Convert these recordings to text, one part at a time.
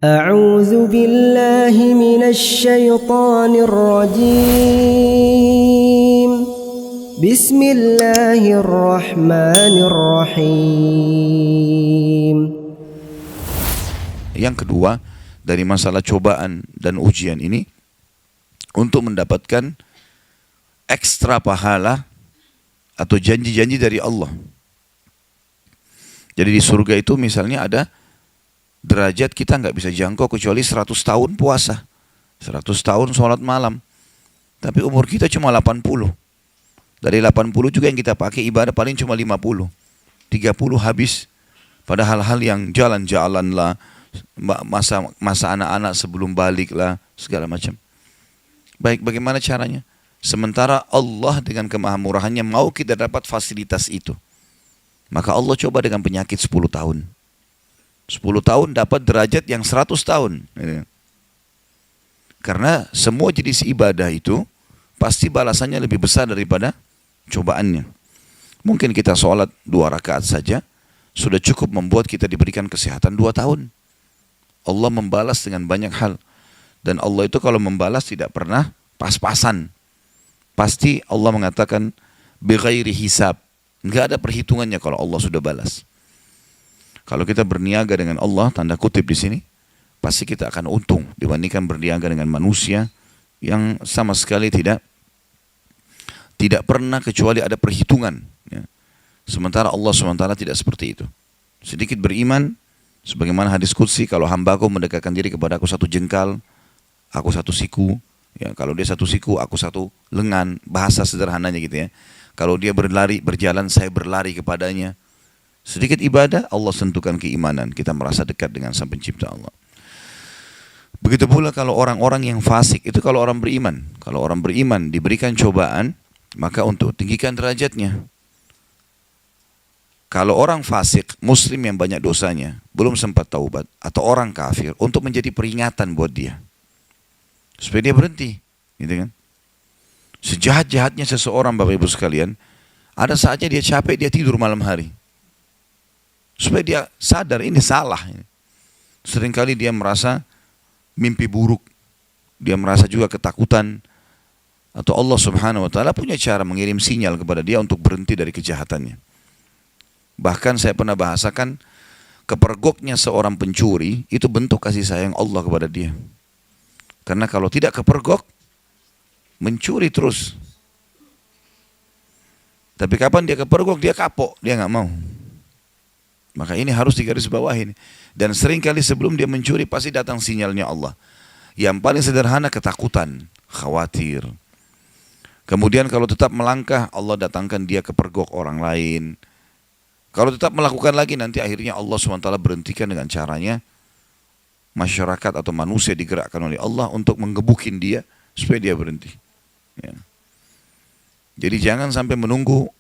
أعوذ بالله من الشيطان الرجيم بسم الله الرحمن الرحيم. Yang kedua, dari masalah cobaan dan ujian ini, untuk mendapatkan ekstra pahala atau janji-janji dari Allah. Jadi di surga itu misalnya ada derajat kita nggak bisa jangkau kecuali 100 tahun puasa, 100 tahun sholat malam. Tapi umur kita cuma 80. Dari 80 juga yang kita pakai ibadah paling cuma 50. 30 habis pada hal-hal yang jalan-jalan lah, masa anak-anak sebelum balik lah, segala macam. Baik, bagaimana caranya? Sementara Allah dengan kemahamurahannya mau kita dapat fasilitas itu, maka Allah coba dengan penyakit 10 tahun. 10 tahun dapat derajat yang 100 tahun. Karena semua jenis ibadah itu pasti balasannya lebih besar daripada cobaannya. Mungkin kita sholat 2 rakaat saja sudah cukup membuat kita diberikan kesehatan 2 tahun. Allah membalas dengan banyak hal. Dan Allah itu kalau membalas tidak pernah pas-pasan. Pasti Allah mengatakan bighairi hisab. Enggak ada perhitungannya kalau Allah sudah balas. Kalau kita berniaga dengan Allah, tanda kutip di sini, pasti kita akan untung dibandingkan berniaga dengan manusia yang sama sekali tidak pernah kecuali ada perhitungan. Ya. Sementara Allah SWT tidak seperti itu. Sedikit beriman, sebagaimana hadis qudsi, kalau hambaku mendekatkan diri kepada aku 1 jengkal, aku 1 siku. Ya, kalau dia 1 siku, aku 1 lengan. Bahasa sederhananya gitu ya. Kalau dia berjalan, saya berlari kepadanya. Sedikit ibadah, Allah sentuhkan keimanan. Kita merasa dekat dengan Sang Pencipta Allah. Begitu pula kalau orang-orang yang fasik, itu kalau orang beriman. Kalau orang beriman diberikan cobaan, maka untuk tinggikan derajatnya. Kalau orang fasik, muslim yang banyak dosanya, belum sempat taubat, atau orang kafir, untuk menjadi peringatan buat dia. Supaya dia berhenti. Gitu kan? Sejahat-jahatnya seseorang, Bapak Ibu sekalian, ada saatnya dia capek, dia tidur malam hari. Supaya dia sadar ini salah. Seringkali dia merasa mimpi buruk. Dia merasa juga ketakutan. Atau Allah Subhanahu wa ta'ala punya cara mengirim sinyal kepada dia untuk berhenti dari kejahatannya. Bahkan saya pernah bahasakan, kepergoknya seorang pencuri itu bentuk kasih sayang Allah kepada dia. Karena kalau tidak kepergok, mencuri terus. Tapi kapan dia kepergok, dia kapok, dia nggak mau. Maka ini harus digarisbawahi. Dan seringkali sebelum dia mencuri pasti datang sinyalnya Allah. Yang paling sederhana ketakutan, khawatir. Kemudian kalau tetap melangkah, Allah datangkan dia kepergok orang lain. Kalau tetap melakukan lagi, nanti akhirnya Allah SWT berhentikan dengan caranya. Masyarakat atau manusia digerakkan oleh Allah untuk menggebukin dia supaya dia berhenti. Ya. Jadi jangan sampai menunggu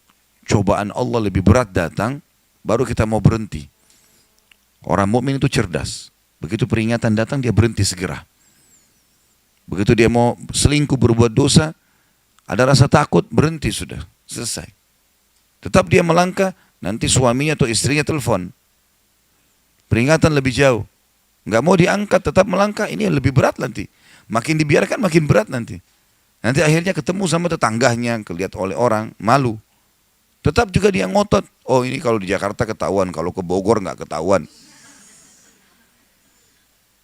cobaan Allah lebih berat datang, baru kita mau berhenti. Orang mukmin itu cerdas. Begitu peringatan datang, dia berhenti segera. Begitu dia mau selingkuh, berbuat dosa, ada rasa takut, berhenti sudah, selesai. Tetap dia melangkah, nanti suaminya atau istrinya telepon. Peringatan lebih jauh. Nggak mau diangkat, tetap melangkah, ini lebih berat nanti. Makin dibiarkan, makin berat nanti. Nanti akhirnya ketemu sama tetangganya, kelihatan oleh orang, malu. Tetap juga dia ngotot. Oh, ini kalau di Jakarta ketahuan, kalau ke Bogor nggak ketahuan.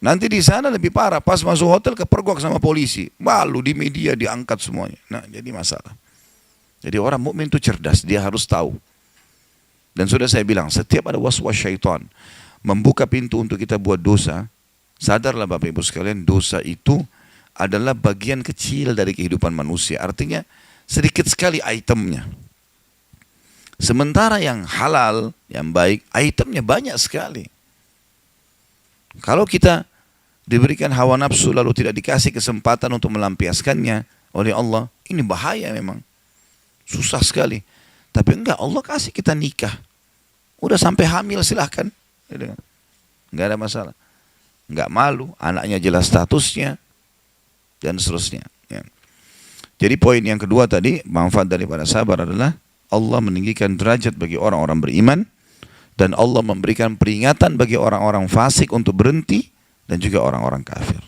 Nanti di sana lebih parah, pas masuk hotel kepergok sama polisi. Malu di media diangkat semuanya. Nah, jadi masalah. Jadi orang mukmin itu cerdas, dia harus tahu. Dan sudah saya bilang, setiap ada waswas syaitan membuka pintu untuk kita buat dosa, sadarlah Bapak Ibu sekalian, dosa itu adalah bagian kecil dari kehidupan manusia. Artinya sedikit sekali itemnya. Sementara yang halal, yang baik, itemnya banyak sekali. Kalau kita diberikan hawa nafsu lalu tidak dikasih kesempatan untuk melampiaskannya oleh Allah, ini bahaya memang. Susah sekali. Tapi enggak, Allah kasih kita nikah. Udah sampai hamil silahkan. Enggak ada masalah. Enggak malu, anaknya jelas statusnya, dan seterusnya. Ya. Jadi poin yang kedua tadi, manfaat daripada sabar adalah Allah meninggikan derajat bagi orang-orang beriman, dan Allah memberikan peringatan bagi orang-orang fasik untuk berhenti dan juga orang-orang kafir.